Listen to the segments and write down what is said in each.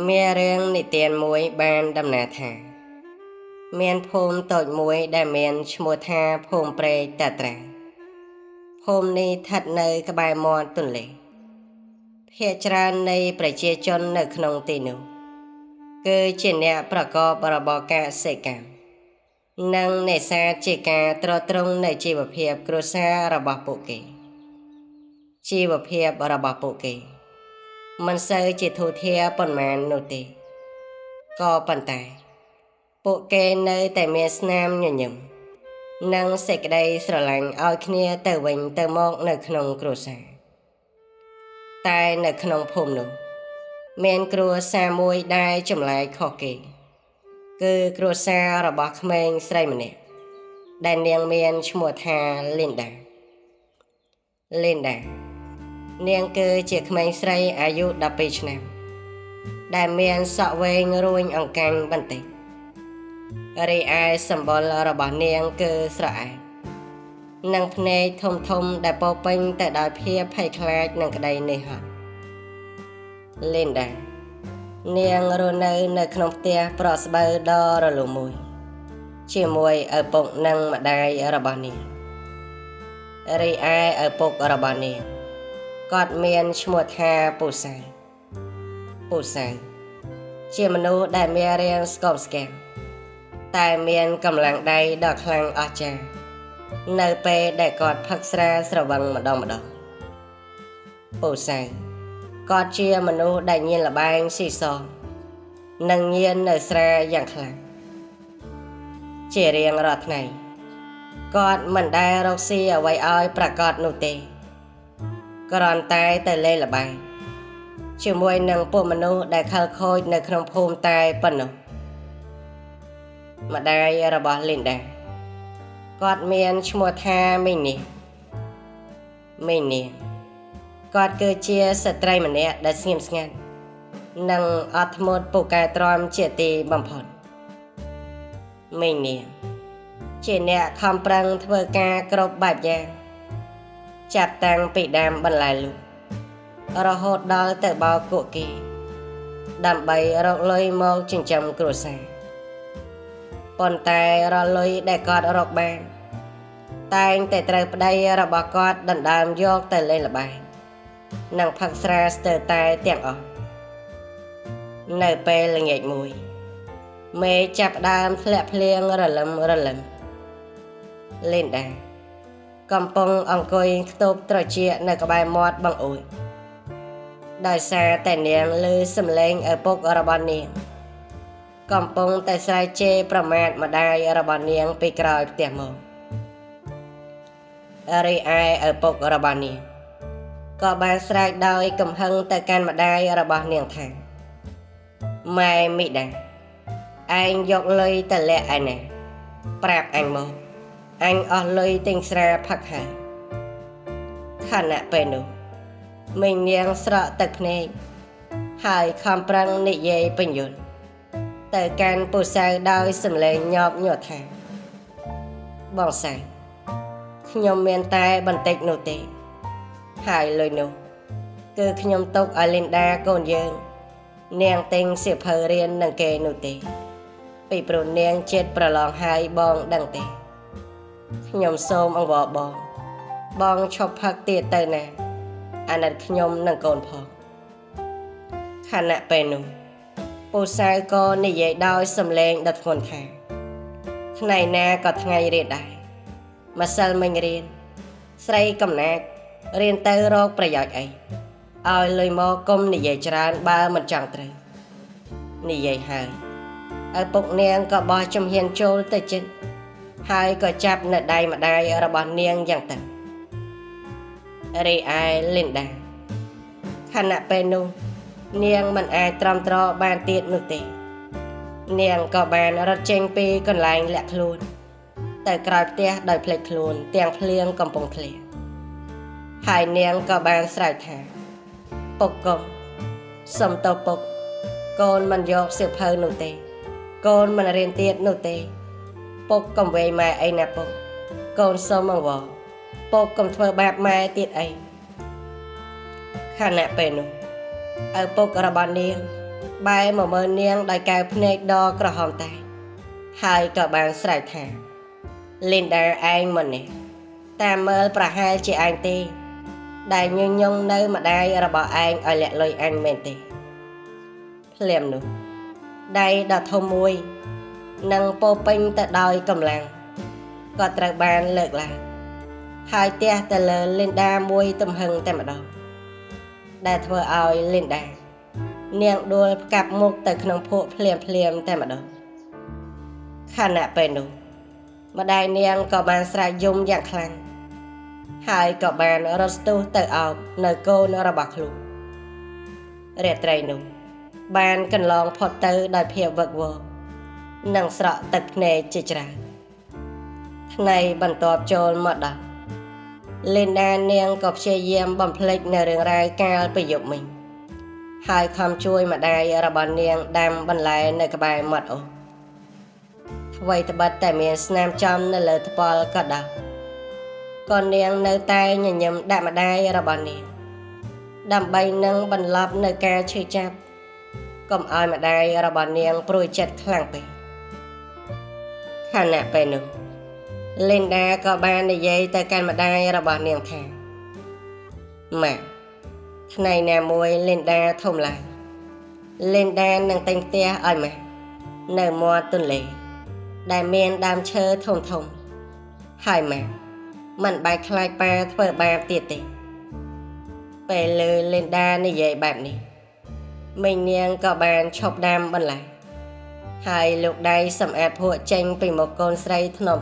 មានរឿងនិទានមួយបានដំណាលថាមានភូមិតូចមួយដែលមានឈ្មោះថាភូមិព្រែកតាត្រាភូមិនេះស្ថិតនៅក្បែរមាត់ទន្លេភាគច្រើននៃប្រជាជននៅក្នុងទីនោះគឺជាអ្នកប្រកបរបរកសិកម្មនិងនេសាទជាការទ្រទ្រង់នៃជីវភាពគ្រួសាររបស់ពួកគេជីវភាពរបស់ពួកគេមិនសូវជាធូរធារប៉ុន្មាននោះទេក៏ប៉ុន្តែពួកគេនៅតែមានស្នាមញញឹមនិងសេចក្តីស្រឡាញ់ឲ្យគ្នាទៅវិញទៅមកនៅក្នុងគ្រួសារតែនៅក្នុងភូមិនោះមានគ្រួសារមួយដែលចម្លែកខុសគេគឺគ្រួសាររបស់ក្មេងស្រីម្នាក់ដែលនាងមានឈ្មោះថាលីនដានាងគឺជាក្មេងស្រីអាយុ12ឆ្នាំដែលមានសក់វែងរួញអង្កាញ់បន្តិចរីឯសម្បុររបស់នាងគឺស្រអែតនិងភ្នែកធំដែលពោរពេញទៅដោយភាពភ័យខ្លាចនិងក្តីនឿយហត់លីនដានាងរស់នៅក្នុងផ្ទះប្រក់ស្បូវដ៏រលូនមួយជាមួយឪពុកនិងម្ដាយរបស់នាងរីឯឪពុករបស់នាងគាត់មានឈ្មោះថាពូសៅជាមនុស្សដែលមានរាងស្គមស្គាំងតែមានកម្លាំងដៃដ៏ខ្លាំងអស្ចារ្យនៅពេលដែលគាត់ផឹកស្រាស្រវឹងម្ដងពូសៅគាត់ជាមនុស្សដែលញៀនល្បែងស៊ីសងនិងញៀននៅស្រាយ៉ាងខ្លាំងជារៀងរាល់ថ្ងៃគាត់មិនដែលរកស៊ីអ្វីឲ្យប្រាកដនោះទេគ្រាន់តែទៅលេងល្បែងជាមួយនឹងពួកមនុស្សដែលខិលខូចនៅក្នុងភូមិតែប៉ុណ្ណោះម្ដាយរបស់លីនដាគាត់មានឈ្មោះថាមីនីគាត់គឺជាស្ត្រីម្នាក់ដែលស្ងៀមស្ងាត់និងអត់ធ្មត់ពូកែទ្រាំជាទីបំផុតមីនីជាអ្នកខំប្រឹងធ្វើការគ្រប់បែបយ៉ាងចាប់តាំងពីដើមបន្លែលូរហូតដល់ទៅបោកគក់គេដើម្បីរកលុយមកចិញ្ចឹមគ្រួសារប៉ុន្តែរាល់លុយដែលគាត់រកបានតែងតែត្រូវប្តីរបស់គាត់ដណ្ដើមយកទៅលេងល្បែងនិងផឹកស្រាស្ទើរតែទាំងអស់នៅពេលល្ងាចមួយមេចាប់ដើមធ្លាក់ភ្លៀងរលឹមលីនដាកំពុងអង្គុយខ្ទប់ត្រចៀកនៅក្បែរមាត់បង្អួចដោយសារតែនាងឮសំឡេងឪពុករបស់នាងកំពុងតែស្រែកជេរប្រមាថម្ដាយរបស់នាងពីក្រោយផ្ទះមករីឯឪពុករបស់នាងក៏បានស្រែកដោយកំហឹងទៅកាន់ម្ដាយរបស់នាងថាម៉ែមីដាឯងយកលុយទៅលាក់ឯណាប្រាប់អញមកអញអស់លុយទិញស្រាផឹកហើយខណៈពេលនោះមីងនាងស្រក់ទឹកភ្នែកហើយខំប្រឹងនិយាយពន្យល់ទៅកាន់ពូសៅដោយសំឡេងញាប់ញ័រថាបងសៅខ្ញុំមានតែបន្តិចនោះទេហើយលុយនោះគឺខ្ញុំទុកឲ្យលីនដាកូនយើងនាងទិញសៀវភៅរៀននឹងគេនោះទេពីព្រោះនាងចិត្តប្រឡងហើយបងដឹងទេខ្ញុំសូមអង្វរបងឈប់ផឹកទៀតទៅណាអាណិតខ្ញុំនឹងកូនផងខណៈពេលនោះពូសៅក៏និយាយដោយសំឡេងដ៏ធ្ងន់ថាថ្ងៃណាក៏ថ្ងៃរៀនដែរម្សិលមិញរៀនស្រីកំណាចរៀនទៅរកប្រយោជន៍អីឲ្យលុយមកកុំនិយាយច្រើនបើមិនចង់ត្រូវនិយាយហើយឪពុកនាងក៏បោះជំហានចូលទៅជិតហើយក៏ចាប់នៅដៃម្ដាយរបស់នាងយ៉ាងតឹងរីឯលីនដាខណៈពេលនោះនាងមិនអាចទ្រាំទ្របានទៀតនោះទេនាងក៏បានរត់ចេញពីកន្លែងលាក់ខ្លួនទៅក្រោយផ្ទះដោយភ្លេចខ្លួនទាំងភ្លៀងកំពុងធ្លាក់ហើយនាងក៏បានស្រែកថាពុកកុំសុំតើពុកកូនមិនយកសៀវភៅនោះទេកូនមិនរៀនទៀតនោះទេពុកកុំវេយម៉ែអីណាពុកកូនសុំអង្វរពុកកុំធ្វើបាបម៉ែទៀតអីខណៈពេលនោះឪពុករបស់នាង បែរមកមើលនាងដោយកែវភ្នែកដ៏ក្រហមតែហើយក៏បានស្រែកថាលីនដាឯងមិននេះតាមមើលប្រហែលជាឯងទេដែលញញងនៅម្ដាយរបស់ឯងឲ្យលាក់លុយអញមែនទេភ្លាមនោះដៃដ៏ធំមួយនិងពោពេញទៅដោយកម្លាំងក៏ត្រូវបានលើកឡើងហើយទះទៅលើលីនដាមួយទំហឹងតែម្ដងដែលធ្វើឲ្យលីនដានាងដួលផ្កាប់មុខទៅក្នុងភក់ភ្លាមតែម្ដងខណៈពេលនោះម្ដាយនាងក៏បានស្រែកយំយ៉ាងខ្លាំងហើយក៏បានរត់ស្ទុះទៅអោបនៅកូនរបស់ខ្លួនរាត្រីនោះបានកន្លងផុតទៅដោយភាពវឹកវរនិងស្រក់ទឹកភ្នែកជាច្រើនថ្ងៃបន្ទាប់ចូលមកដល់លីនដានាងក៏ព្យាយាមបំភ្លេចនៅរឿងរ៉ាវកាលពីយប់មិញហើយខំជួយម្ដាយរបស់នាងដាំបន្លែនៅក្បែរមាត់អូសអ្វីត្បិតតែមានស្នាមចំនៅលើថ្ពាល់ក៏ដោយក៏នាងនៅតែញញឹមដាក់ម្ដាយរបស់នាងដើម្បីនឹងបន្លប់នៅការឈឺចាប់កុំឲ្យម្ដាយរបស់នាងព្រួយចិត្តខ្លាំងពេកខណៈពេលនោះលីនដាក៏បាននិយាយទៅកាន់ម្ដាយរបស់នាងថាម៉ាក់ថ្ងៃណាមួយលីនដាធំឡើងលីនដានឹងទិញផ្ទះឲ្យម៉ាក់នៅមាត់ទន្លេដែលមានដើមឈើធំហើយម៉ាក់មិនបាច់ខ្លាចប៉ាធ្វើបាបទៀតទេពេលលើលីនដានិយាយបែបនេះមីងនាងក៏បានឈប់ដាំបន្លែហើយលោកដៃសម្អាតភក់ចេញពីមុខកូនស្រីថ្នម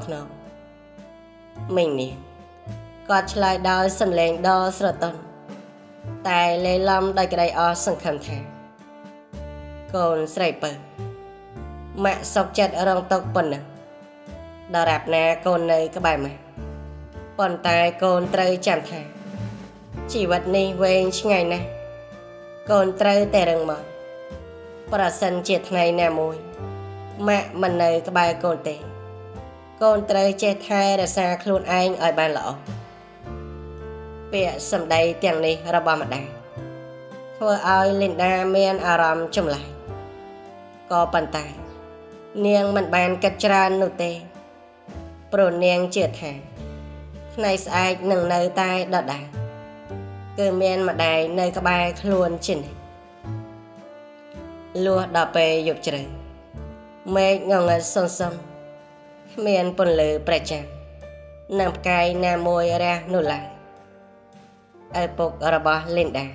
មីងនាងគាត់ឆ្លើយដោយសំឡេងដ៏ស្រទន់តែលេឡំដោយក្តីអស់សង្ឃឹមថាកូនស្រីពៅម៉ាក់សុខចិត្តរងទុក្ខប៉ុណ្ណឹងដរាបណាកូននៅក្បែរម៉ាក់ប៉ុន្តែកូនត្រូវចាំថាជីវិតនេះវែងឆ្ងាយណាស់កូនត្រូវតែរឹងមាំប្រសិនជាថ្ងៃណាមួយម៉ាក់មិននៅក្បែរកូនទេកូនត្រូវចេះថែរក្សាខ្លួនឯងឲ្យបានល្អពាក្យសម្ដីទាំងនេះរបស់ម្ដាយធ្វើឲ្យលីនដាមានអារម្មណ៍ចម្លែកក៏ប៉ុន្តែនាងមិនបានគិតច្រើននោះទេព្រោះនាងជឿថាថ្ងៃស្អែកនឹងនៅតែដដែលគឺមានម្ដាយនៅក្បែរខ្លួនជានិច្ចលុះដល់ពេលយប់ជ្រៅមេឃងងឹតសុនគ្មានពន្លឺប្រចាំនិងផ្កាយណាមួយរះនោះឡើយឪពុករបស់លីនដា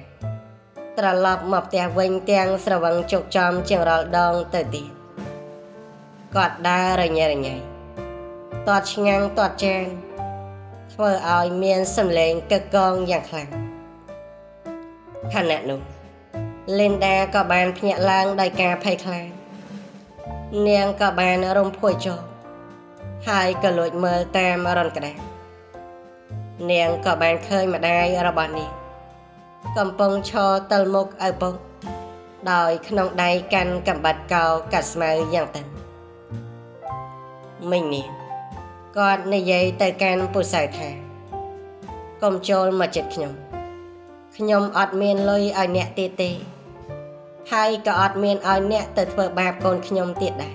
ត្រឡប់មកផ្ទះវិញទាំងស្រវឹងជោគចំជាងរាល់ដងទៅទៀតគាត់ដើររញ៉េរញ៉ៃទាត់ឆ្ងាំងទាត់ចានធ្វើឲ្យមានសំឡេងកឹកកងយ៉ាងខ្លាំងខណៈនោះលីនដាក៏បានភ្ញាក់ឡើងដោយការភ័យខ្លាចនាងក៏បានរំភួយចុះហើយក៏លួចមើលតាមរន្ធក្តារនាងក៏បានឃើញម្ដាយរបស់នាងកំពុងឈរទល់មុខឪពុកដោយក្នុងដៃកាន់កាំបិតកោកាត់ស្មៅយ៉ាងតឹងមីងនាងគាត់និយាយទៅកាន់ពូសៅថាកុំចូលមកចិត្តខ្ញុំអត់មានលុយឲ្យអ្នកទៀតទេហើយក៏អត់មានឲ្យអ្នកទៅធ្វើបាបកូនខ្ញុំទៀតដែរ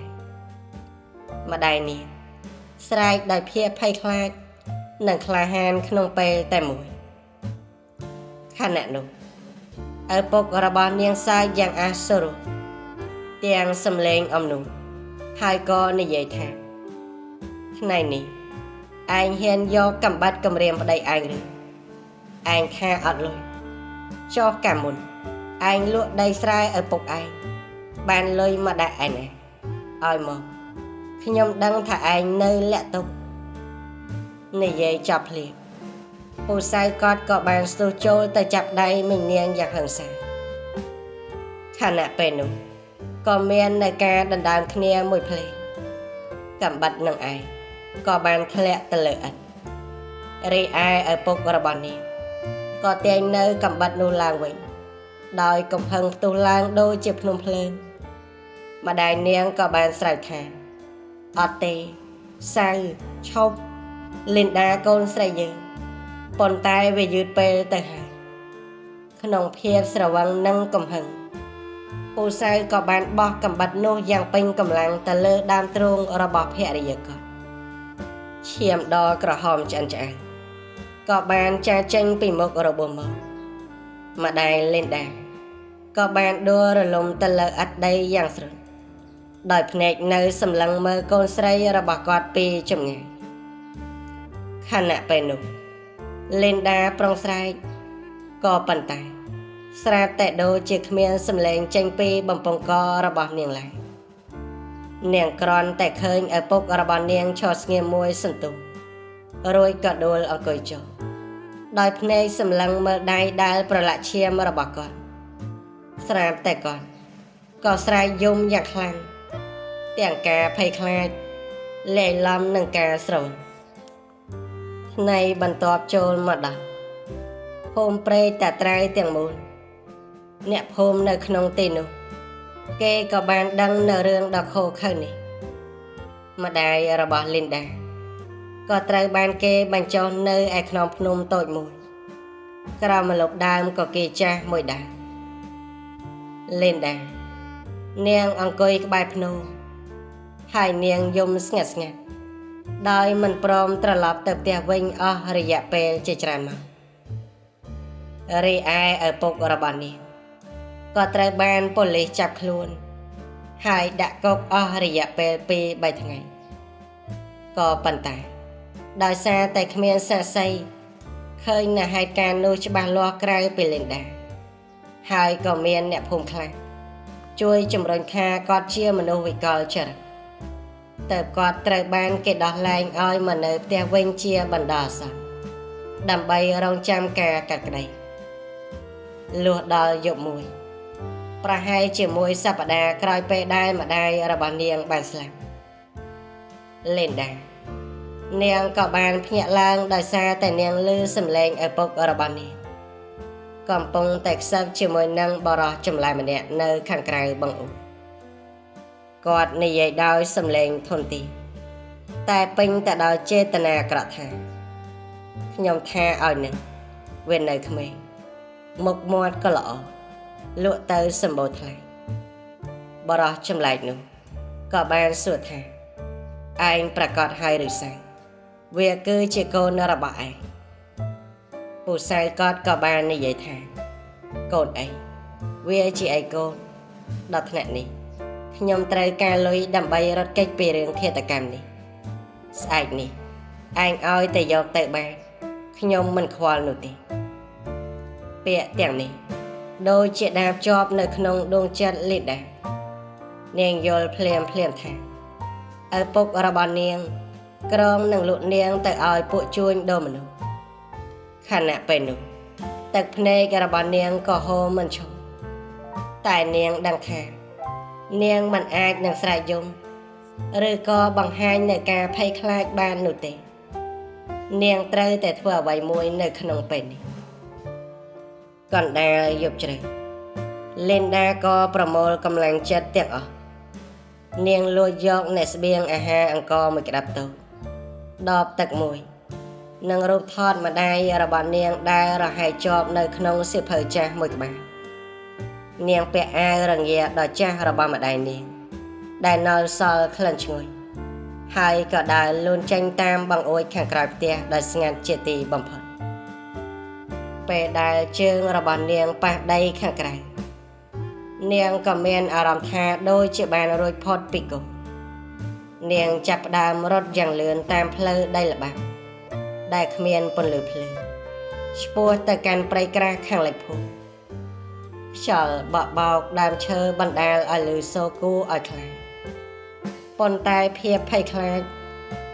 ម្ដាយនាងស្រែកដោយភាពភ័យខ្លាចនិងក្លាហានក្នុងពេលតែមួយខណៈនោះឪពុករបស់នាងសើចយ៉ាងអាសូរទាំងសំឡេងអំនោះហើយក៏និយាយថាថ្ងៃនេះឯងហ៊ានយកកាំបិតគំរាមប្តីឯងឬឯងថាអត់លុយចុះកាលមុនឯងលក់ដីស្រែឪពុកឯងបានលុយមកដាក់ឯណាឲ្យមកខ្ញុំដឹងថាឯងនៅលាក់ទុកនិយាយចប់ភ្លាមពូសៅគាត់ក៏បានស្ទុះចូលទៅចាប់ដៃមីងនាងយ៉ាងហិង្សាខណៈពេលនោះក៏មាននៅការដណ្ដើមគ្នាមួយភ្លេងកាំបិតនឹងឯងក៏បានធ្លាក់ទៅលើឥដ្ឋរីឯឪពុករបស់នាងក៏ទាញនៅកាំបិតនោះឡើងវិញដោយកំហឹងផ្ទុះឡើងដូចជាភ្នំភ្លើងម្ដាយនាងក៏បានស្រែកថាអត់ទេសៅឈប់លីនដាកូនស្រីយើងប៉ុន្តែវាយឺតពេលទៅហើយក្នុងភាពស្រវឹងនិងកំហឹង ពូសៅក៏បានបោះកំបិតនោះយ៉ាងពេញកម្លាំងទៅលើដើមទ្រូងរបស់ភរិយាគាត់ឈាមដល់ក្រហមឆ្អិនឆ្អៅក៏បានចាចេញពីមុខរបស់មកម្ដាយលីនដាក៏បានដួលរលំទៅលើឥដ្ឋដីយ៉ាងស្រួលដោយភ្នែកនៅសម្លឹងមើលកូនស្រីរបស់គាត់ពីចម្ងាយខណៈពេលនោះលីនដាប្រុងស្រែកក៏ប៉ុន្តែស្រាប់តែដូចជាគ្មានសម្លេងចេញពីបំពង់ករបស់នាងឡើយនាងគ្រាន់តែឃើញឪពុករបស់នាងឈរស្ងៀមមួយសន្ទុះរួចក៏ដួលអង្គុយចុះដោយភ្នែកសម្លឹងមើលដៃដែលប្រឡាក់ឈាមរបស់គាត់ស្រាប់តែគាត់ក៏ស្រែកយំយ៉ាងខ្លាំងទាំងការភ័យខ្លាចលាយឡំនឹងការស្រន់ថ្ងៃបន្ទាប់ចូលមកដល់ភូមិព្រែកតាត្រៅទាំងមូលអ្នកភូមិនៅក្នុងទីនោះគេក៏បានដឹងនៅរឿងដ៏ឃោរឃៅនេះម្ដាយរបស់លីនដាក៏ត្រូវបានគេបញ្ចុះនៅឯខ្នងភ្នំតូចមួយក្រោមម្លប់ដើមក៏គេចាស់មួយដែរលីនដានាងអង្គុយក្បែរភ្នោហើយនាងយំស្ងាត់ស្ងាត់ដោយមិនព្រមត្រឡប់ទៅផ្ទះវិញអស់រយៈពេលជាច្រើនម៉ោងរីឯឪពុករបស់នាងក៏ត្រូវបានប៉ូលីសចាប់ខ្លួនហើយដាក់គុកអស់រយៈពេល2-3ថ្ងៃក៏ប៉ុន្តែដោយសារតែគ្មានសាក្សីឃើញនៅហេតុការណ៍នោះច្បាស់លាស់ក្រៅពីលីនដាហើយក៏មានអ្នកភូមិខ្លះជួយជំរុញថាគាត់ជាមនុស្សវិកលចរិតតែគាត់ត្រូវបានគេដោះលែងឲ្យមកនៅផ្ទះវិញជាបណ្ដោះអាសន្នដើម្បីរងចាំការកាត់ក្តីលុះដល់យប់មួយប្រហែលជាមួយសប្តាហ៍ក្រោយពេលដែលម្ដាយរបស់នាងបានស្លាប់លីនដានាងក៏បានភ្ញាក់ឡើងដោយសារតែនាងឮសំឡេងឪពុករបស់នាងកំពុងតែខ្សឹបជាមួយនឹងបរិសុទ្ធចម្លែម្នាក់នៅខាងក្រៅបង្អួចគាត់និយាយដោយសំឡេងធន់ទីតែពេញទៅដោយចេតនាអាក្រក់ថាខ្ញុំថាឲ្យនឹងវានៅក្មេងមុខមាត់ក៏ល្អលក់ទៅសម្បូរថ្លៃបរិសុទ្ធចម្លែកនោះក៏បានសួរថាឯងប្រកាសហើយឬសៅវាគឺជាកូនរបស់ឯងពូសៅគាត់ក៏បាននិយាយថាកូនអីវាជាអីកូនដល់ថ្នាក់នេះខ្ញុំត្រូវការលុយដើម្បីរត់គេចពីរឿងឃាតកម្មនេះស្អែកនេះឯងឲ្យតែយកទៅបានខ្ញុំមិនខ្វល់នោះទេពាក្យទាំងនេះដូចជាដាបជាប់នៅក្នុងដួងចិត្តលីដានាងយល់ភ្លាមថាឪពុករបស់នាងក្រងនឹងលក់នាងទៅឲ្យពួកជួញដូរមនុស្សខណៈពេលនោះទឹកភ្នែករបស់នាងក៏ហូរមិនឈប់តែនាងដឹងថានាងមិនអាចនឹងស្រែកយំឬក៏បង្ហាញនៅការភ័យខ្លាចបាននោះទេនាងត្រូវតែធ្វើអ្វីមួយនៅក្នុងពេលនេះកណ្ដាលយប់ជ្រៅលីនដាក៏ប្រមូលកម្លាំងចិត្តទាំងអស់នាងលួចយកអ្នកស្បៀងអាហារអង្គមួយក្តាប់តូចដបទឹកមួយនិងរូបថតម្ដាយរបស់នាងដែលរហែកជាប់នៅក្នុងសៀវភៅចាស់មួយក្បាលនាងពាក់អាវរងាដ៏ចាស់របស់ម្ដាយនាងដែលនៅសល់ក្លិនឈ្ងុយហើយក៏ដើរលូនចេញតាមបង្អួចខាងក្រោយផ្ទះដោយស្ងាត់ជាទីបំផុតពេលដែលជើងរបស់នាងប៉ះដីខាងក្រៅនាងក៏មានអារម្មណ៍ថាដូចជាបានរួចផុតពីគុកនាងចាប់ផ្ដើមរត់យ៉ាងលឿនតាមផ្លូវដីល្បាប់ដែលគ្មានពន្លឺភ្លើងឆ្ពោះទៅកាន់ព្រៃក្រាស់ខាងលិចភូមិខ្យល់បក់បោកដើមឈើបណ្ដាលឲ្យលឺសូរគូឲ្យខ្លាំងប៉ុន្តែភាពភ័យខ្លាច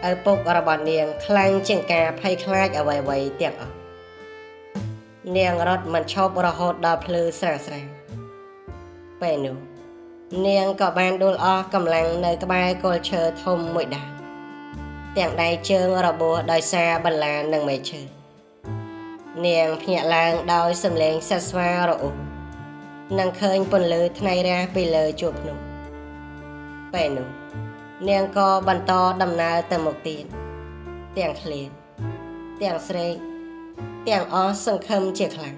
ឪពុករបស់នាងខ្លាំងជាងការភ័យខ្លាចអ្វីៗទាំងអស់នាងរត់មិនឈប់រហូតដល់ភ្លឺស្រាងពេលនោះនាងក៏បានដួលអស់កម្លាំងនៅក្បែរគល់ឈើធំមួយដើមទាំងដៃជើងរបួសដោយសារបន្លានិងមែកឈើនាងភ្ញាក់ឡើងដោយសំឡេងសស្វារអ៊ូនិងឃើញពន្លឺថ្ងៃរះពីលើជួរភ្នំពេលនោះនាងក៏បន្តដំណើរទៅមុខទៀតទាំងឃ្លានទាំងស្រេកទាំងអស់សង្ឃឹមជាខ្លាំង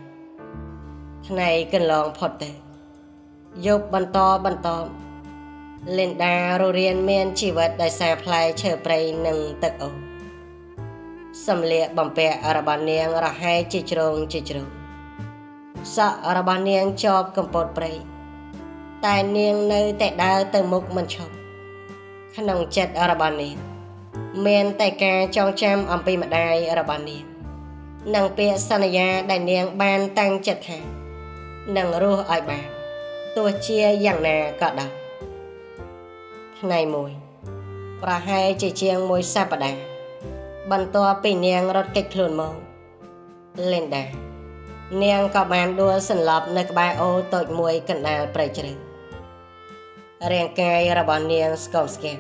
ថ្ងៃកន្លងផុតទៅ យប់បន្តលីនដារស់រៀនមានជីវិតដោយសារផ្លែឈើព្រៃនិងទឹកអូរសម្លៀកបំពាក់របស់នាងរហែកជាជ្រុងសក់របស់នាងជាប់កំពតព្រៃតែនាងនៅតែដើរទៅមុខមិនឈប់ក្នុងចិត្តរបស់នាងមានតែការចងចាំអំពីម្ដាយរបស់នាងនិងពាក្យសន្យាដែលនាងបានតាំងចិត្តថានឹងរស់ឲ្យបានទោះជាយ៉ាងណាក៏ដោយថ្ងៃមួយប្រហែលជាជាងមួយសប្តាហ៍បន្ទាប់ពីនាងរត់គេចខ្លួនមកលីនដានាងក៏បានដួលសន្លប់នៅក្បែរអូរតូចមួយកណ្ដាលព្រៃជ្រៅរាងកាយរបស់នាងស្គមស្គាំង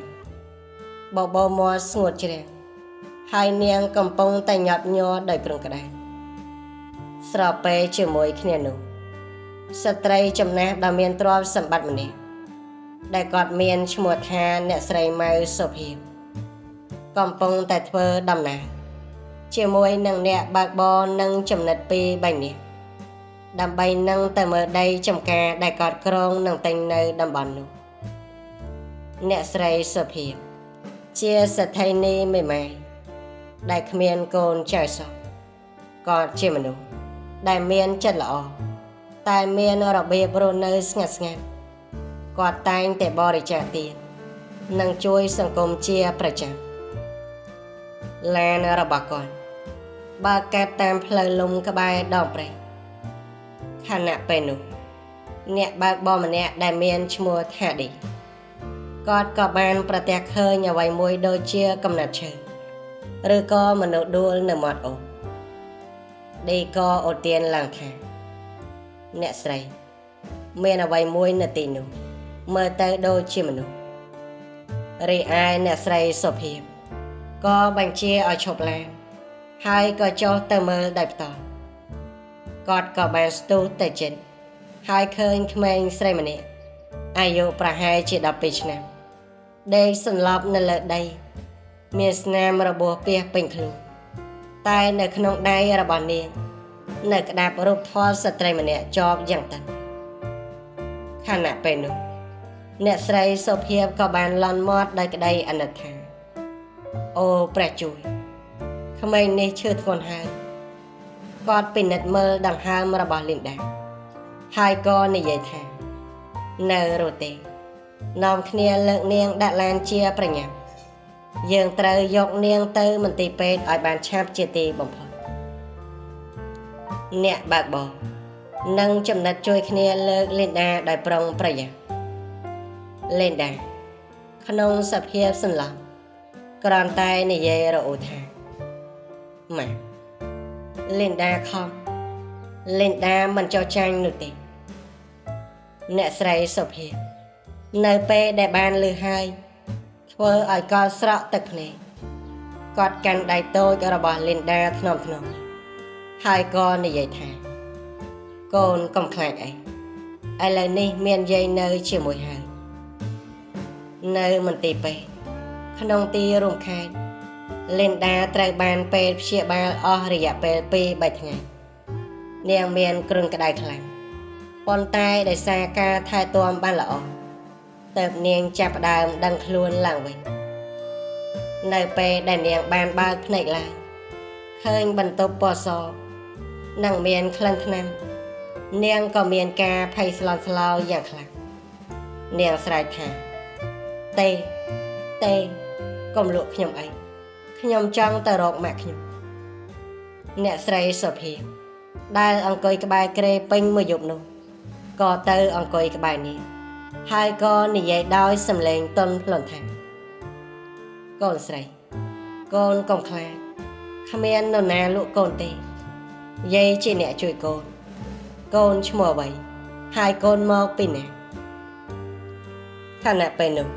បបោមាត់ស្ងួតជ្រះហើយនាងកំពុងតែញាប់ញ័រដោយគ្រុនក្តៅស្របពេលជាមួយគ្នានោះស្ត្រីចំណាស់ដ៏មានទ្រព្យសម្បត្តិម្នាក់ដែលគាត់មានឈ្មោះថាអ្នកស្រីម៉ៅសុភីកំពុងតែធ្វើដំណើរជាមួយនឹងអ្នកបើកបរនិងចំណិត2-3នាក់ដើម្បីនឹងទៅមើលដីចំការដែលគាត់គ្រងនឹងទិញនៅតំបន់នោះអ្នកស្រីសុភីជាស្ត្រីនីមេម៉ាយដែលគ្មានកូនចៅសោះគាត់ជាមនុស្សដែលមានចិត្តល្អតែមានរបៀបរស់នៅស្ងាត់គាត់តែងតែបរិច្ចាគទាននិងជួយសង្គមជាប្រចាំឡានរបស់គាត់បើកកាត់តាមផ្លូវលំក្បែរដងព្រៃខណៈពេលនោះអ្នកបើកបរម្នាក់ដែលមានឈ្មោះថាឌីគាត់ក៏បានប្រទះឃើញអ្វីមួយដូចជាកំណាត់ឈើឬក៏មនុស្សដួលនៅមាត់អូរឌីក៏អូសទានឡើងថាអ្នកស្រីមានអ្វីមួយនៅទីនោះមើលទៅដូចជាមនុស្សរីឯអ្នកស្រីសុភីក៏បញ្ជាឲ្យឈប់ឡានហើយក៏ចុះទៅមើលដោយផ្ទាល់គាត់ក៏បានស្ទុះទៅជិតហើយឃើញក្មេងស្រីម្នាក់អាយុប្រហែលជា12ឆ្នាំដេកសន្លប់នៅលើដីមានស្នាមរបួសពាសពេញខ្លួនតែនៅក្នុងដៃរបស់នាងនៅក្តាប់រូបថតស្ត្រីម្នាក់ជាប់យ៉ាងតឹងខណៈពេលនោះអ្នកស្រីសុភីក៏បានលន់មាត់ដោយក្តីអាណិតថាអូព្រះជួយក្មេងនេះឈឺធ្ងន់ហើយគាត់ពិនិត្យមើលដង្ហើមរបស់លីនដាហើយក៏និយាយថានៅរស់ទេនាំគ្នាលើកនាងដាក់ឡានជាប្រញាប់យើងត្រូវយកនាងទៅមន្ទីរពេទ្យឲ្យបានឆាប់ជាទីបំផុតអ្នកបើកបរនិងចំណិតជួយគ្នាលើកលីនដាដោយប្រុងប្រយ័ត្នលីនដាក្នុងសភាពសន្លប់គ្រាន់តែនិយាយរអ៊ូថាម៉ាលីនដាខំលីនដាមិនចោះចាញ់នោះទេអ្នកស្រីសុភីនៅពេលដែលបានលឺហើយធ្វើឲ្យកល់ស្រក់ទឹកភ្នែកគាត់កាន់ដៃតូចរបស់លីនដាថ្នមហើយក៏និយាយថាកូនកុំខ្លាចអីឥឡូវនេះមានយាយនៅជាមួយហើយនៅមន្ទីរពេទ្យក្នុងទីរួមខេត្តលីនដាត្រូវបានពេទ្យព្យាបាលអស់រយៈពេល2-3ថ្ងៃនាងមានគ្រុនក្តៅខ្លាំងប៉ុន្តែដោយសារការថែទាំបានល្អទើបនាងចាប់ផ្ដើមដឹងខ្លួនឡើងវិញនៅពេលដែលនាងបានបើកភ្នែកឡើងឃើញបន្ទប់ពណ៌សនិងមានក្លិនថ្នាំនាងក៏មានការភ័យស្លន់ស្លោយ៉ាងខ្លាំងនាងស្រែកថាទេកុំលក់ខ្ញុំអីខ្ញុំចង់ទៅរកម៉ាក់ខ្ញុំអ្នកស្រីសុភីដែលអង្គុយក្បែរគ្រែពេញមួយយប់នោះក៏ទៅអង្គុយក្បែរនាងហើយក៏និយាយដោយសំឡេងទន់ភ្លន់ថាកូនស្រីកូនកុំខ្លាចគ្មាននរណាលក់កូនទេយាយជាអ្នកជួយកូនឈ្មោះអ្វីហើយកូនមកពីណាខណៈពេលនោះ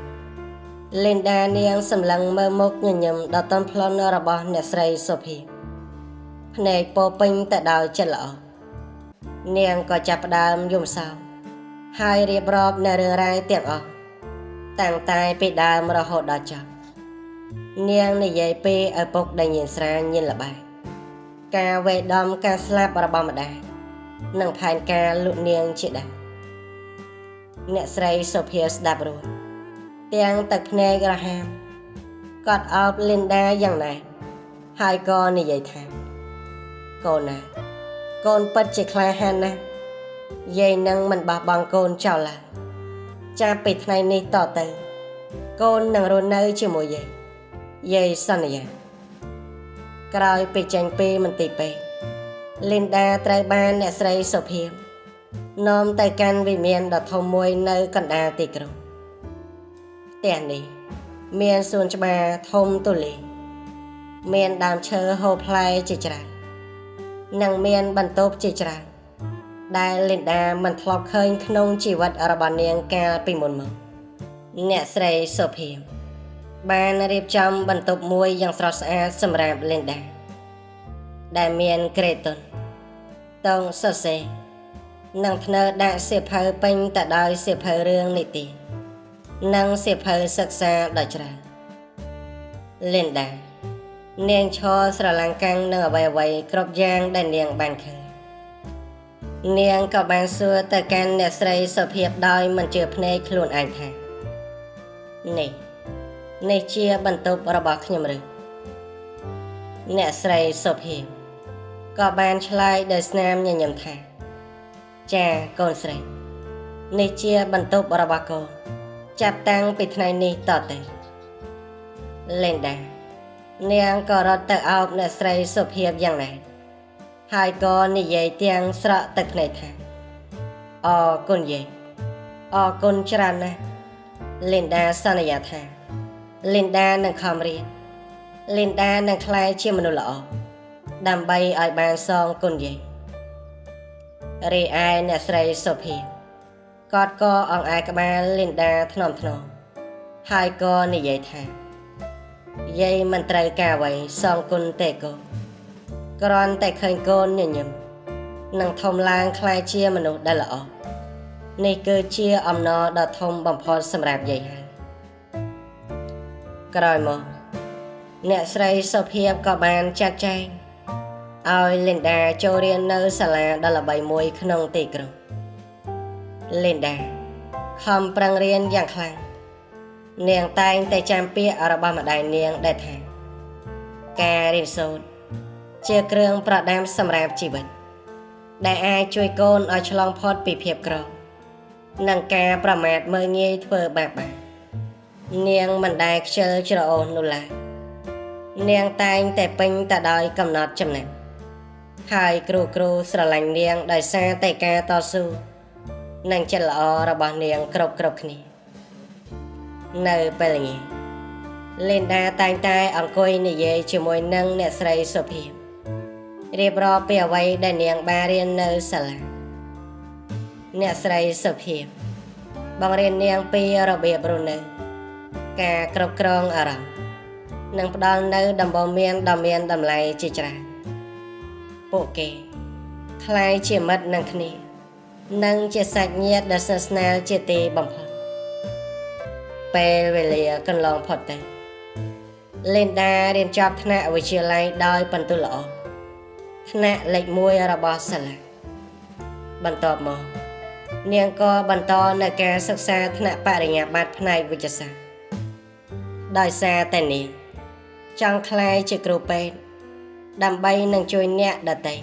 លីនដានាងសម្លឹងមើលមុខញញឹមដ៏ទន់ភ្លន់របស់អ្នកស្រីសុភីភ្នែកពោពេញទៅដោយចិត្តល្អនាងក៏ចាប់ផ្ដើមយំសោកហើយរៀបរាប់នៅរឿងរ៉ាវទាំងអស់តាំងតែពីដើមរហូតដល់ចប់នាងនិយាយពីឪពុកដែលញៀនស្រាញៀនល្បែការវេដំការស្លាប់របស់ម្ដាយនិងផែនការលក់នាងជាដើម អ្នកស្រីសុភាស្ដាប់រួចទាំងទឹកភ្នែករហាមកត់អោបលីនដាយ៉ាងណាហើយក៏និយាយថាកូនណាកូនពិតជាក្លាហានណាស់យាយនឹងមិនបោះបង់កូនចោលឡើយចាប់ពីថ្ងៃនេះតទៅកូននឹងរស់នៅជាមួយយាយសន្យាក្រោយពីចេញពីមន្ទីរពេទ្យលីនដាត្រូវបានអ្នកស្រីសុភានាំទៅកាន់វិមានដ៏ធំមួយនៅកណ្ដាលទីក្រុងផ្ទះនេះមានសួនច្បារធំទូលាយមានដើមឈើហូបផ្លែជាច្រើននិងមានបន្ទប់ជាច្រើនដែលលីនដាមិនធ្លាប់ឃើញក្នុងជីវិតរបស់នាងកាលពីមុនមកអ្នកស្រីសុភាបានរៀបចំបន្ទប់មួយយ៉ាងស្រស់ស្អាតសម្រាប់លីនដាដែលមានក្រេតុនតង់សរសេរនិងធ្នើដាក់សៀវភៅពេញទៅដោយសៀវភៅរឿងនីតិនិងសៀវភៅសិក្សាដ៏ច្រើនលីនដានាងឈរស្រឡាំងកាំងនឹងអ្វីៗគ្រប់យ៉ាងដែលនាងបានឃើញនាងក៏បានសួរទៅកាន់អ្នកស្រីសុភាពដោយមិនជឿភ្នែកខ្លួនឯងថានេះជាបន្ទប់របស់ខ្ញុំឬអ្នកស្រីសុភាពក៏បានឆ្លើយដោយស្នាមញញឹមថាចាកូនស្រីនេះជាបន្ទប់របស់កូនចាប់តាំងពីថ្ងៃនេះតទៅលីនដានាងក៏រត់ទៅអោបអ្នកស្រីសុភាពយ៉ាងណាហើយក៏និយាយទាំងស្រក់ទឹកភ្នែកថាអរគុណយាយអរគុណច្រើនណាស់លីនដាសន្យាថាលីនដានឹងខំរៀនលីនដានឹងក្លាយជាមនុស្សល្អដើម្បីឲ្យបានសងគុណយាយរីឯអ្នកស្រីសុភាគាត់ក៏អង្អែលក្បាលលីនដាថ្នមហើយក៏និយាយថាយាយមិនត្រូវការអ្វីសងគុណទេកូនគ្រាន់តែឃើញកូនញញឹមនិងធំឡើងក្លាយជាមនុស្សដែលល្អនេះគឺជាអំណរដ៏ធំបំផុតសម្រាប់យាយហើយក្រោយមកអ្នកស្រីសុភាពក៏បានចាត់ចែងឲ្យលីនដាចូលរៀននៅសាលាដ៏ល្បីមួយក្នុងទីក្រុងលីនដាខំប្រឹងរៀនយ៉ាងខ្លាំងនាងតែងតែចាំពាក្យរបស់ម្ដាយនាងដែលថាការរៀនសូត្រជាគ្រឿងប្រដាំសម្រាប់ជីវិតដែលអាចជួយកូនឲ្យឆ្លងផុតពីភាពក្រនិងការប្រមាថមើលងាយធ្វើបាបនាងមិនដែលខ្ជិលច្រអូសនោះឡើយនាងតែងតែពេញទៅដោយកំណត់ចំណាំហើយគ្រូស្រឡាញ់នាងដោយសារតែការតស៊ូនិងចិត្តល្អរបស់នាងគ្រប់គ្នានៅពេលល្ងាចលីនដាតែងតែអង្គុយនិយាយជាមួយនឹងអ្នកស្រីសុភាពរៀបរាប់ពីអ្វីដែលនាងបានរៀននៅសាលាអ្នកស្រីសុភាពបង្រៀននាងពីរបៀបរស់នៅការគ្រប់គ្រងអារម្មណ៍និងផ្ដល់នូវដំបូន្មានដ៏មានតម្លៃជាច្រើនពួកគេក្លាយជាមិត្តនឹងគ្នានិងជាសាច់ញាតិដ៏ស្និទ្ធស្នាលជាទីបំផុតពេលវេលាកន្លងផុតទៅលីនដារៀនចប់ថ្នាក់វិទ្យាល័យដោយពិន្ទុល្អថ្នាក់លេខ1របស់សាលាបន្ទាប់មកនាងក៏បន្តនៅការសិក្សាថ្នាក់បរិញ្ញាបត្រផ្នែកវិទ្យាសាស្ត្រដោយសារតែនាងចង់ក្លាយជាគ្រូពេទ្យដើម្បីនឹងជួយអ្នកដទៃ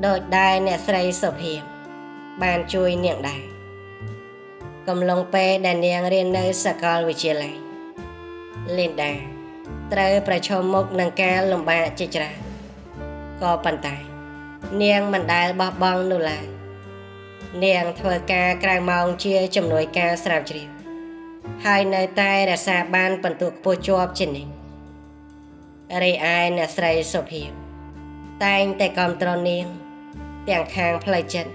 ដោយដែលអ្នកស្រីសុភាពបានជួយនាងដែរកំឡុងពេលដែលនាងរៀននៅសាកលវិទ្យាល័យលីនដាត្រូវប្រឈមមុខនឹងការលំបាកជាច្រើនក៏ប៉ុន្តែនាងមិនដែលបោះបង់នោះឡើយនាងធ្វើការក្រៅម៉ោងជាជំនួយការស្រាវជ្រាវហើយនៅតែរក្សាបានពិន្ទុខ្ពស់ជាប់ជានិច្ចរីឯអ្នកស្រីសុភាពតែងតែគាំទ្រនាងទាំងខាងផ្លូវចិត្ត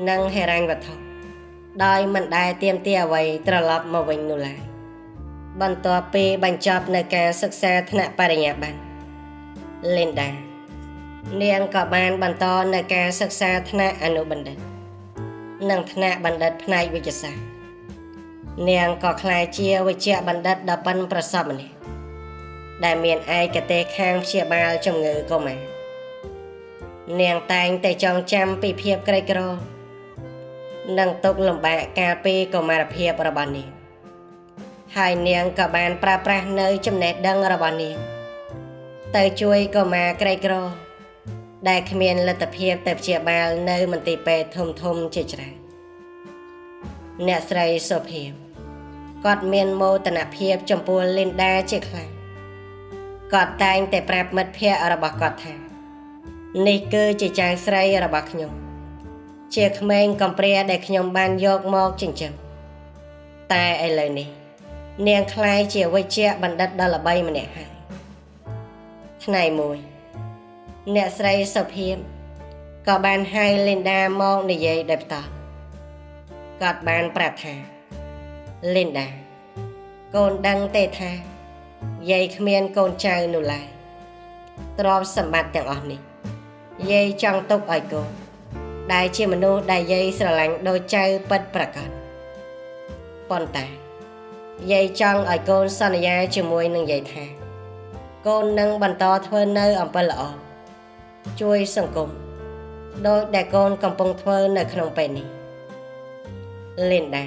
និងហិរញ្ញវត្ថុដោយមិនដែលទាមទារអ្វីត្រឡប់មកវិញនោះឡើយបន្ទាប់ពីបញ្ចប់នៅការសិក្សាថ្នាក់បរិញ្ញាបត្រលីនដានាងក៏បានបន្តនៅការសិក្សាថ្នាក់អនុបណ្ឌិតនិងថ្នាក់បណ្ឌិតផ្នែកវិទ្យាសាស្ត្រនាងក៏ក្លាយជាវេជ្ជបណ្ឌិតដ៏ប៉ិនប្រសប់ម្នាក់ដែលមានឯកទេសខាងព្យាបាលជំងឺកុមារនាងតែងតែចងចាំពីភាពក្រីក្រ នឹងទុកលំបាកការពីកុមារភាពរបស់នាងហើយនាងក៏បានប្រើប្រាស់នៅចំណេះដឹងរបស់នាងទៅជួយកុមារក្រីក្រដែលគ្មានលទ្ធភាពទៅព្យាបាលនៅមន្ទីរពេទ្យធំៗជាច្រើនអ្នកស្រីសុភាគាត់មានមោទនភាពចំពោះលីនដាជាខ្លាំងគាត់តែងតែប្រាប់មិត្តភ័ក្តិរបស់គាត់ថានេះគឺជាចៅស្រីរបស់ខ្ញុំជាក្មេងកំព្រាដែលខ្ញុំបានយកមកចិញ្ចឹមតែឥឡូវនេះនាងក្លាយជាវេជ្ជបណ្ឌិតដ៏ល្បីម្នាក់ហើយថ្ងៃមួយអ្នកស្រីសុភាក៏បានហៅលីនដាមកនិយាយដោយផ្ទាល់គាត់បានប្រាប់ថាលីនដាកូនដឹងទេថាយាយគ្មានកូនចៅនោះឡើយទ្រព្យសម្បត្តិទាំងអស់នេះយាយចង់ទុកឲ្យកូនដែលជាមនុស្សដែលយាយស្រឡាញ់ដូចចៅពិតប្រាកដប៉ុន្តែយាយចង់ឲ្យកូនសន្យាជាមួយនឹងយាយថាកូននឹងបន្តធ្វើនៅអំពើល្អជួយសង្គមដោយដែលកូនកំពុងធ្វើនៅក្នុងពេលនេះលីនដា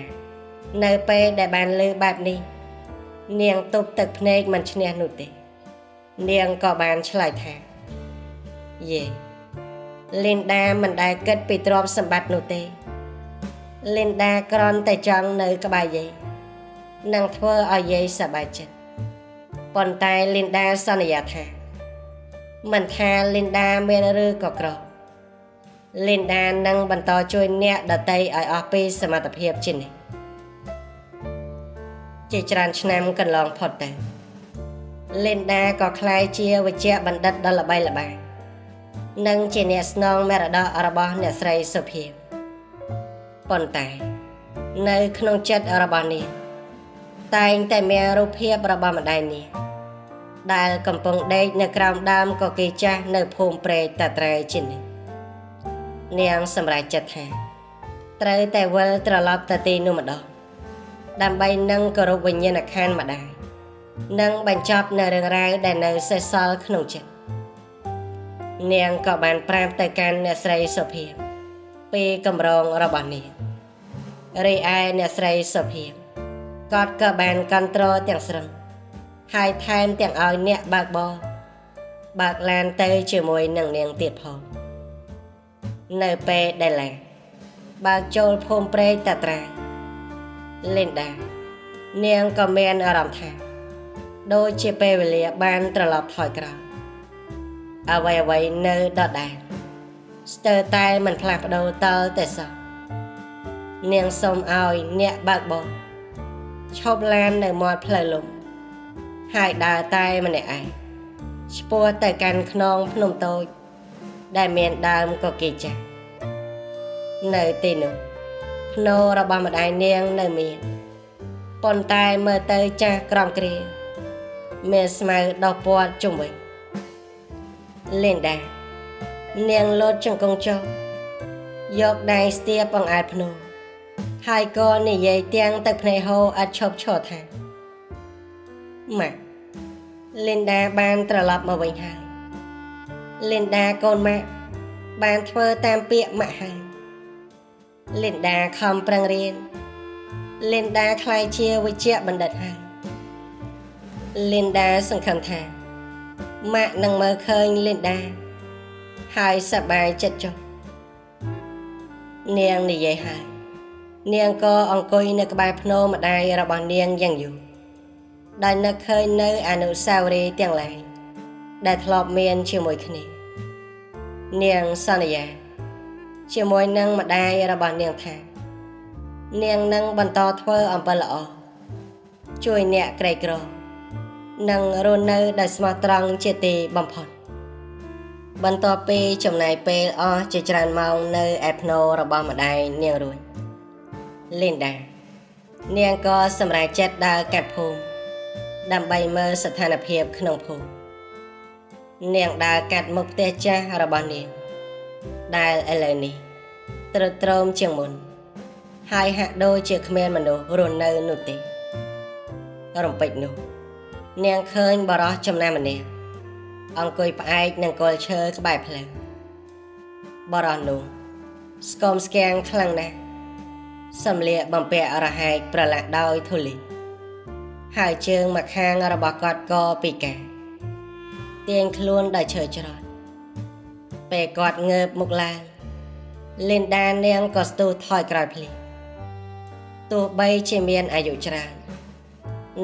នៅពេលដែលបានលើបែបនេះនាងទប់ទឹកភ្នែកមិនឈ្នះនោះទេនាងក៏បានឆ្លើយថាយេលីនដាមិនដែលគិតពីទ្រព្យសម្បត្តិនោះទេលីនដាគ្រាន់តែចង់នៅក្បែរយាយនិងធ្វើឲ្យយាយសប្បាយចិត្តប៉ុន្តែលីនដាសន្យាថាមិនថាលីនដាមានឬក៏ក្រលីនដានឹងបន្តជួយអ្នកដទៃឲ្យអស់ពីសមត្ថភាពជានិច្ចជាច្រើនឆ្នាំកន្លងផុតទៅលីនដាក៏ក្លាយជាវិជ្ជបណ្ឌិតដ៏ល្បីល្បាញនិងជាអ្នកស្នងមរតករបស់អ្នកស្រីសុភាប៉ុន្តែនៅក្នុងចិត្តរបស់នាងតែងតែមានរូបភាពរបស់ម្ដាយនាងដែលកំពុងដេកនៅក្រោមដើមកគីចាស់នៅភូមិព្រែកតាត្រែជានិច្ចនាងសម្រេចចិត្តថាត្រូវតែវិលត្រឡប់ទៅទីនោះម្ដងដើម្បីនឹងគោរពវិញ្ញាណក្ខន្ធម្ដាយនិងបញ្ចប់នៅរឿងរ៉ាវដែលនៅសេសសល់ក្នុងចិត្តនាងក៏បានប្រាប់ទៅកាន់អ្នកស្រីសុភាពីកម្រងរបស់នាងរីឯអ្នកស្រីសុភាគាត់ក៏បានគ្រប់គ្រងទាំងស្រុងហើយថែមទាំងឲ្យអ្នកបើកឡានទៅជាមួយនឹងនាងទៀតផងនៅពេលដែលឡានបើកចូលភូមិព្រែកតាត្រាលីនដានាងក៏មានអារម្មណ៍ថាដូចជាពេលវេលាបានត្រឡប់ថយក្រោយអ្វីនៅដដែលស្ទើរតែមិនផ្លាស់ប្ដូរតលតែសោះនាងសូមឲ្យអ្នកបើកបរឈប់ឡាននៅមាត់ផ្លូវលំហើយដើរតែម្នាក់ឯងឆ្ពោះទៅកាន់ខ្នងភ្នំតូចដែលមានដើមកគីចាស់នៅទីនោះភ្នោរបស់ម្ដាយនាងនៅមានប៉ុន្តែមើលទៅចាស់ក្រំគ្រាមានស្មៅដោះពាត់ជុំវិញលីនដានាងលោតជង្គង់ចុះយកដៃស្ទាបបង្អែតភ្នោហើយក៏និយាយទាំងទឹកភ្នែកហូរឥតឈប់ឈរថាម៉ាក់លីនដាបានត្រឡប់មកវិញហើយលីនដាកូនម៉ាក់បានធ្វើតាមពាក្យម៉ាក់ហើយលីនដាខំប្រឹងរៀនលីនដាក្លាយជាវិជ្ជបណ្ឌិតហើយលីនដាសង្ឃឹមថាម៉ាក់នឹងមើលឃើញលីនដាហើយសប្បាយចិត្តចុះនាងនិយាយហើយនាងក៏អង្គុយនៅក្បែរភ្នោម្ដាយរបស់នាងយ៉ាងយូរដែលនឹកឃើញនៅអនុស្សាវរីយ៍ទាំងឡាយដែលធ្លាប់មានជាមួយគ្នានាងសន្យាជាមួយនឹងម្ដាយរបស់នាងថានាងនឹងបន្តធ្វើអំពើល្អជួយអ្នកក្រីក្រនិងរស់នៅដោយស្មោះត្រង់ជាទីបំផុតបន្ទាប់ពីចំណាយពេលអស់ជាច្រើនម៉ោងនៅឯភ្នោរបស់ម្ដាយនាងរួចលីនដានាងក៏សម្រេចចិត្តដើរកាត់ភូមិដើម្បីមើលស្ថានភាពក្នុងភូមិនាងដើរកាត់មុខផ្ទះចាស់របស់នាងដែលឥឡូវនេះទ្រុឌទ្រោមជាងមុនហើយហាក់ដូចជាគ្មានមនុស្សរស់នៅនោះទេរំពេចនោះនាងឃើញបរិសចំណាំម្នាក់អង្គុយផ្អែកនឹងគល់ឈើក្បែរផ្លូវបរិសនោះស្គមស្គាំងខ្លាំងណាស់ សម្លៀកបំពាក់រហែកប្រឡាក់ដោយធូលីហើយជើងមកខាងរបស់គាត់ក៏ពីកាទាញខ្លួនដោយឈើច្រត់ពេលគាត់ងើបមុខឡើងលីនដានាងក៏ស្ទុះថយក្រោយភ្លាមទោះបីជាមានអាយុច្រើន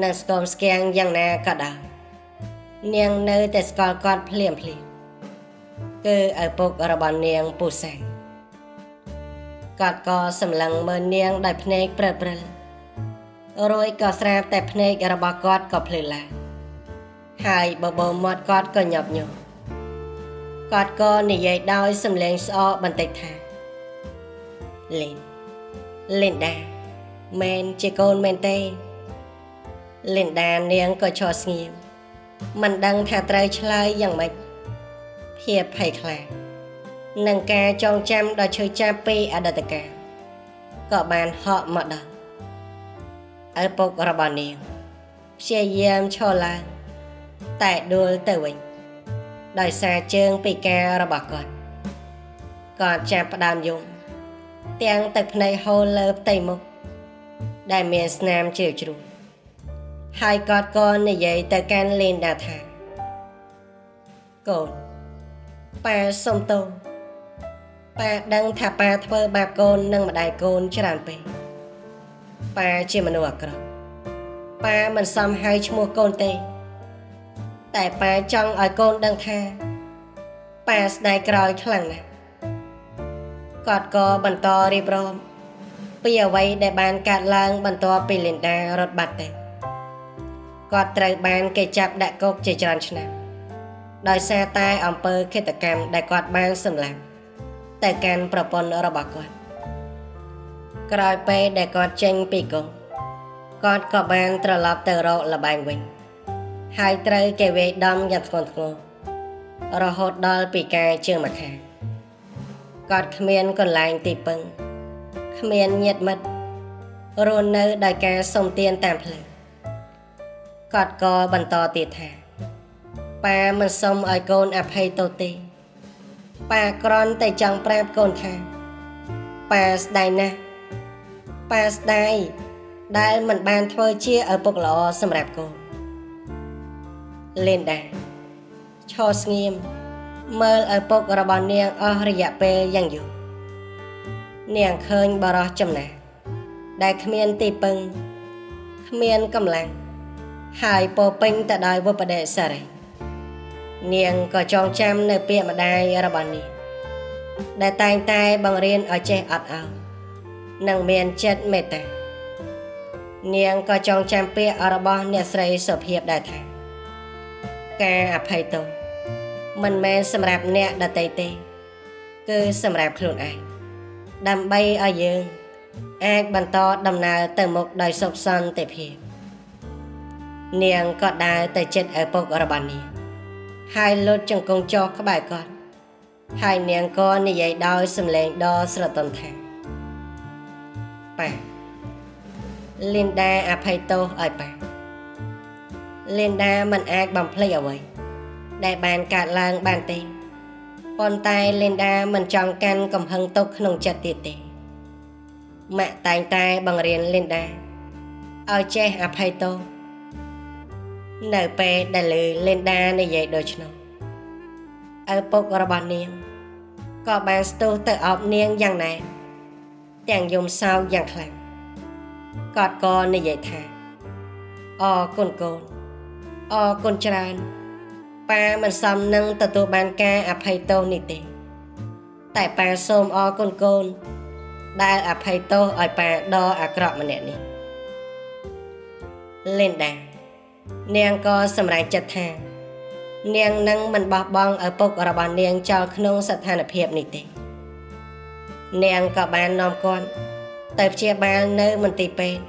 និងស្គមស្គាំងយ៉ាងណាក៏ដោយនាងនៅតែស្គាល់គាត់ភ្លាមគឺឪពុករបស់នាងពូសាគាត់ក៏សម្លឹងមើលនាងដោយភ្នែកព្រិលរួយក៏ស្រាប់តែភ្នែករបស់គាត់ក៏ភ្លឺឡើងហើយបបោមាត់គាត់ក៏ញាប់ញ័រគាត់ក៏និយាយដោយសំឡេងស្អកបន្តិចថាលីនដាមែនជាកូនមែនទេលីនដានាងក៏ឈរស្ងៀមមិនដឹងថាត្រូវឆ្លើយយ៉ាងម៉េចភាពភ័យខ្លាចនឹងការចងចាំដ៏ឈឺចាប់ពីអតីតកាលក៏បានហក់មកដល់ឪពុករបស់នាងព្យាយាមឈរឡើងតែដួលទៅវិញដោយសារជើងពីការរបស់គាត់ចាប់ផ្ដើមយំទាំងទឹកភ្នែកហូរលើផ្ទៃមុខដែលមានស្នាមជ្រាវជ្រួញហើយគាត់ក៏និយាយទៅកាន់លីនដាថាកូនប៉ាសុំទោសប៉ាដឹងថាប៉ាធ្វើបាបកូននិងម្ដាយកូនច្រើនពេកប៉ាជាមនុស្សអាក្រក់ប៉ាមិនសមហៅឈ្មោះកូនទេតែប៉ាចង់ឲ្យកូនដឹងថាប៉ាស្ដាយក្រោយខ្លាំងណាស់គាត់ក៏បន្តរៀបរាប់ពីអ្វីដែលបានកើតឡើងបន្ទាប់ពីលីនដារត់បាត់ទៅគាត់ត្រូវបានគេចាប់ដាក់គុកជាច្រើនឆ្នាំដោយសារតែអំពើឃាតកម្មដែលគាត់បានសម្លាប់ទៅកាន់ប្រពន្ធរបស់គាត់ក្រោយពេលដែលគាត់ចេញពីគុកគាត់ក៏បានត្រឡប់ទៅរកល្បែងវិញហើយត្រូវគេវាយដំយ៉ាងធ្ងន់ធ្ងររហូតដល់ពីកាយជើងមកខាងគាត់គ្មានកន្លែងទីពឹងគ្មានញាតិមិត្តរស់នៅដោយការសុំទានតាមផ្លូវគាត់ក៏បន្តទៀតថាប៉ាមិនសុំឲ្យកូនអភ័យទោសទេប៉ាគ្រាន់តែចង់ប្រាប់កូនថាប៉ាស្ដាយណាស់ប៉ាស្ដាយដែលមិនបានធ្វើជាឪពុកល្អសម្រាប់កូនលីនដាឈរស្ងៀមមើលឪពុករបស់នាងអស់រយៈពេលយ៉ាងយូរនាងឃើញបរិសចំណាដែលគ្មានទីពឹងគ្មានកម្លាំងហើយពោពេញទៅដោយវុបដិសារីនាងក៏ចងចាំនៅពាក្យម្ដាយរបស់នាងដែលតែងតែបង្រៀនឲ្យចេះអត់ឱននិងមានចិត្តមេត្តានាងក៏ចងចាំពាក្យរបស់អ្នកស្រីសុភាពដែរថាការអភ័យទោសមិនមែនសម្រាប់អ្នកដទៃទេគឺសម្រាប់ខ្លួនឯងដើម្បីឲ្យយើងអាចបន្តដំណើរទៅមុខដោយសុខសន្តិភាពនាងក៏ដើរទៅជិតឪពុករបស់នាងហើយលុតជង្គង់ចុះក្បែរគាត់ហើយនាងក៏និយាយដោយសំឡេងដ៏ស្រទន់ថាប៉ាលីនដាអភ័យទោសឲ្យប៉ាលីនដាមិនអាចបំភ្លេចអ្វីដែលបានកើតឡើងបានទេប៉ុន្តែលីនដាមិនចង់កាន់កំហឹងទុកក្នុងចិត្តទៀតទេម៉ាក់តែងតែបង្រៀនលីនដាឲ្យចេះអភ័យទោសនៅពេលដែលឮលីនដានិយាយដូច្នោះឪពុករបស់នាងក៏បានស្ទុះទៅអោបនាងយ៉ាងណែនទាំងយំសោកយ៉ាងខ្លាំងគាត់ក៏និយាយថាអរគុណកូនអរគុណច្រើនប៉ាមិនសមនឹងទទួលបានការអភ័យទោសនេះទេតែប៉ាសូមអរគុណកូនដែលអភ័យទោសឲ្យប៉ាដ៏អាក្រក់ម្នាក់នេះលីនដានាងក៏សម្រេចចិត្តថានាងនឹងមិនបោះបង់ឪពុករបស់នាងចោលក្នុងស្ថានភាពនេះទេនាងក៏បាននាំគាត់ទៅព្យាបាលនៅមន្ទីរពេទ្យ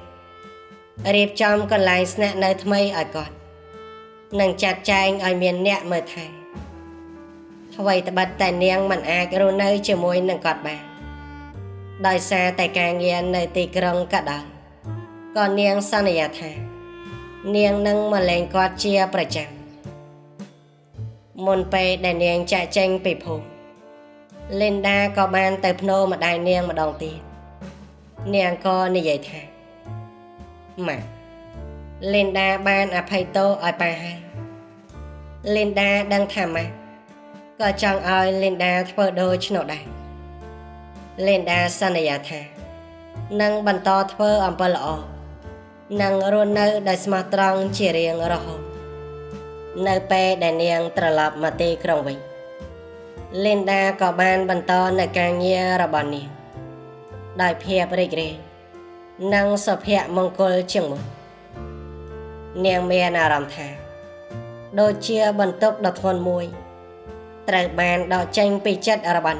រៀបចំកន្លែងស្នាក់នៅថ្មីឲ្យគាត់និងចាត់ចែងឲ្យមានអ្នកមើលថែអ្វីត្បិតតែនាងមិនអាចរស់នៅជាមួយនឹងគាត់បានដោយសារតែការងារនៅទីក្រុងក៏ដោយក៏នាងសន្យាថានាងនឹងមកលេងគាត់ជាប្រចាំមុនពេលដែលនាងចាក់ចេញពីភូមិលីនដាក៏បានទៅភ្នូរម្ដាយនាងម្ដងទៀត នាងក៏និយាយថាម៉ាលីនដាបានអភ័យទោសឲ្យប៉ាហើយលីនដាដឹងថាម៉ាក៏ចង់ឲ្យលីនដាធ្វើដូច្នោះដែរលីនដាសន្យាថានឹងបន្តធ្វើអំពើល្អនឹងរស់នៅដោយស្មោះត្រង់ជារៀងរហូតនៅពេលដែលនាងត្រឡប់មកទីក្រុងវិញលីនដាក៏បានបន្តនៅការងាររបស់នាងដោយភាពរីករាយនិងសុភមង្គលជាងមុននាងមានអារម្មណ៍ថាដូចជាបន្ទុកដ៏ធ្ងន់មួយត្រូវបានដកចេញពីចិត្តរបស់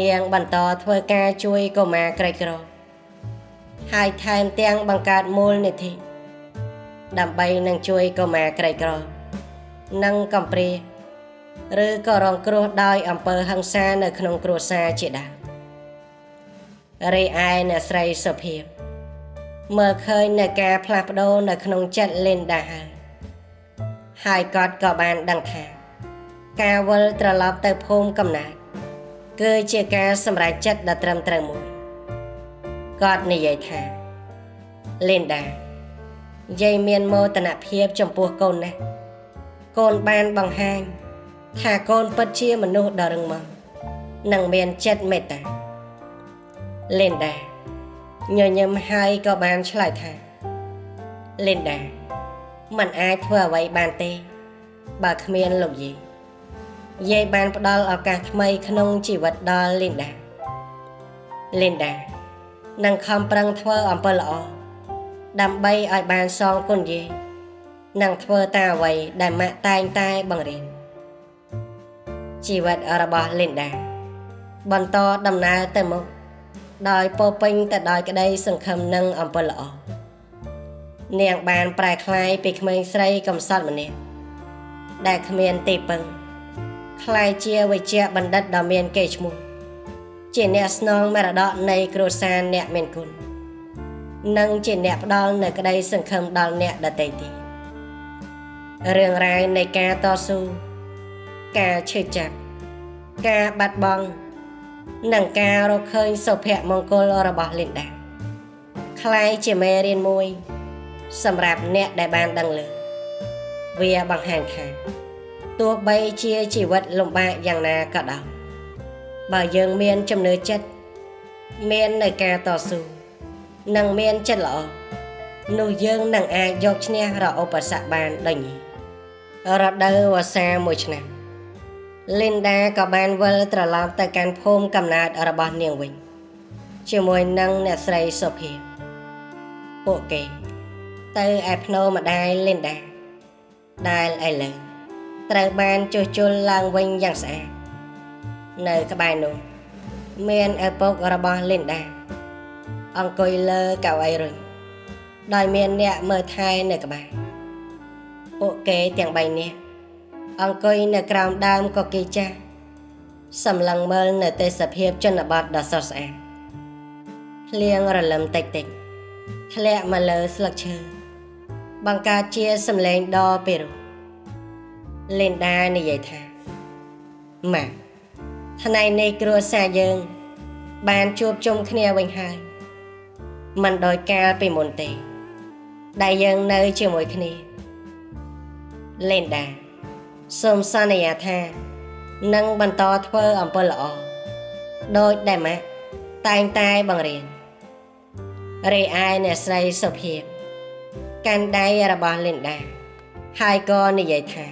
នាងបន្តធ្វើការជួយកុមារក្រីក្រហើយថែមទាំងបង្កើតមូលនិធិដើម្បីនឹងជួយកុមារក្រីក្រនិងកំព្រាឬក៏រងគ្រោះដោយអំពើហិង្សានៅក្នុងគ្រួសារជាដើមរីឯអ្នកស្រីសុភាពមើលឃើញនៅការផ្លាស់ប្ដូរនៅក្នុងចិត្តលីនដាហើយគាត់ក៏បានដឹងថាការវិលត្រឡប់ទៅភូមិកំណើតគឺជាការសម្រេចចិត្តដ៏ត្រឹមត្រូវមួយគាត់និយាយថាលីនដាយាយមានមោទនភាពចំពោះកូនណាស់កូនបានបង្ហាញថាកូនពិតជាមនុស្សដ៏រឹងមាំនិងមានចិត្តមេត្តាលីនដាញញឹមហើយក៏បានឆ្លើយថាលីនដាមិនអាចធ្វើអ្វីបានទេបើគ្មានលោកយាយបានផ្ដល់ឱកាសថ្មីក្នុងជីវិតដល់លីនដានឹងខំប្រឹងធ្វើអំពើល្អដើម្បីឲ្យបានសងគុណយាយនិងធ្វើតាមអ្វីដែលម៉ាក់តែងតែបង្រៀនជីវិតរបស់លីនដាបន្តដំណើរទៅមុខដោយពោរពេញទៅដោយក្តីសង្ឃឹមនិងអំពើល្អនាងបានប្រែក្លាយពីក្មេងស្រីកំសត់ម្នាក់ដែលគ្មានទីពឹងក្លាយជាវេជ្ជបណ្ឌិតដ៏មានកេរ្តិ៍ឈ្មោះជាអ្នកស្នងមរតកនៃគ្រួសារអ្នកមានគុណនិងជាអ្នកផ្ដល់នូវក្តីសង្ឃឹមដល់អ្នកដទៃទៀតរឿងរ៉ាវនៃការតស៊ូការឈឺចាប់ការបាត់បង់និងការរកឃើញសុភមង្គលរបស់លីនដាคล้ายជាមេរៀនមួយសម្រាប់អ្នកដែលបានដឹងលើវាបង្ហាញថាទោះបីជាជីវិតលំបាកយ៉ាងណាក៏ដោយបើយើងមានចំណឿចិត្តមាននៅការតស៊ូនិងមានចិត្តល្អនោះយើងនឹងអាចយកឈ្នះរាល់ឧបសគ្គបានដូចនេះរដូវវស្សាមួយឆ្នាំលីនដាក៏បានវិលត្រឡប់ទៅកាន់ភូមិកំណើតរបស់នាងវិញជាមួយនឹងអ្នកស្រីសុភាពពួកគេទៅឯភ្នូរម្ដាយលីនដាដែលឥឡូវត្រូវបានជួសជុលឡើងវិញយ៉ាងស្អាតនៅក្បែរនោះមានឪពុករបស់លីនដាអង្គុយលើកៅអីរុញដោយមានអ្នកមើលថែនៅក្បែរពួកគេទាំង3នាក់អង្គុយនៅក្រោមដើមកគីចាស់សម្លឹងមើលនៅទេសភាពជនបទដ៏ស្រស់ស្អាតភ្លៀងរលឹមតិចៗធ្លាក់មកលើស្លឹកឈើបង្កើតជាសំឡេងដ៏ពីរោះលីនដានិយាយថាម៉ាក់ថ្ងៃនេះគ្រួសារយើងបានជួបជុំគ្នាវិញហើយមិនដោយកាលពីមុនទេដែលយើងនៅជាមួយគ្នាលីនដាសូមសន្យាថានឹងបន្តធ្វើអំពើល្អដោយដែលម៉ាក់តែងតែបង្រៀនរីឯអ្នកស្រីសុភាពកាន់ដៃរបស់លីនដាហើយក៏និយាយថា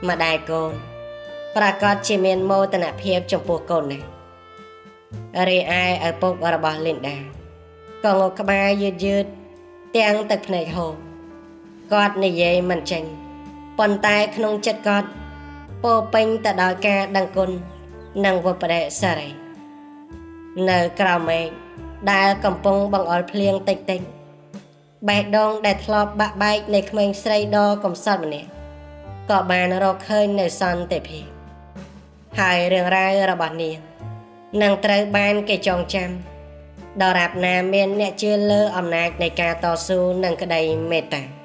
ម្ដាយកូនប្រកាសជាមានមោទនភាពចំពោះកូនណាស់រីឯឪពុករបស់លីនដាក៏ងក់ក្បាលយឺតទាំងទឹកភ្នែកហូរគាត់និយាយមិនចេញប៉ុន្តែក្នុងចិត្តគាត់ពោរពេញទៅដោយការដឹងគុណនិងវបដិសារីនៅក្រៅមេឃដែលកំពុងបង្អុរភ្លៀងតិចៗបេះដូងដែលធ្លាប់បាក់បែកនៃក្មេងស្រីដ៏កំសត់ម្នាក់ក៏បានរកឃើញនៅសន្តិភាពហើយរឿងរ៉ាវរបស់នាងនឹងត្រូវបានគេចងចាំដរាបណាមានអ្នកជឿលើអំណាចនៃការតស៊ូនិងក្តីមេត្តា